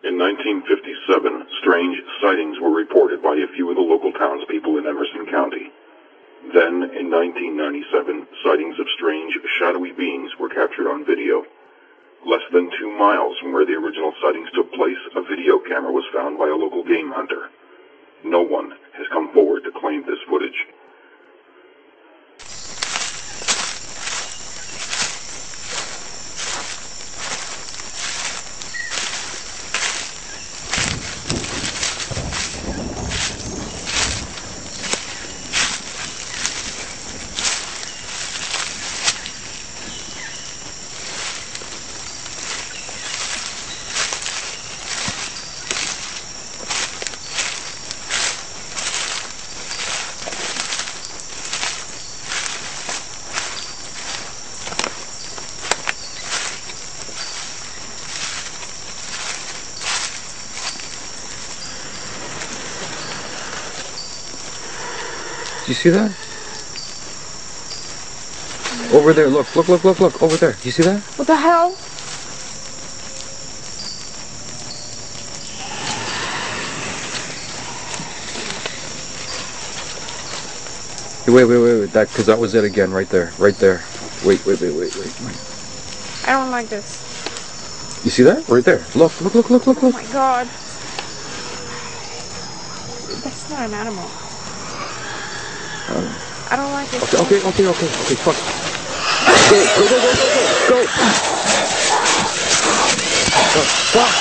In 1957, strange sightings were reported by a few of the local townspeople in Emerson County. Then, in 1997, sightings of strange, shadowy beings were captured on video. Less than 2 miles from where the original sightings took place, a video camera was found by a local game hunter. No one has come forward to claim this footage. Do you see that? Over there, look, over there. Do you see that? What the hell? Wait, because that was it again, right there. Wait. I don't like this. You see that? Right there. Look. Oh my god. That's not an animal. I don't like it. Okay, fuck. Go. Fuck.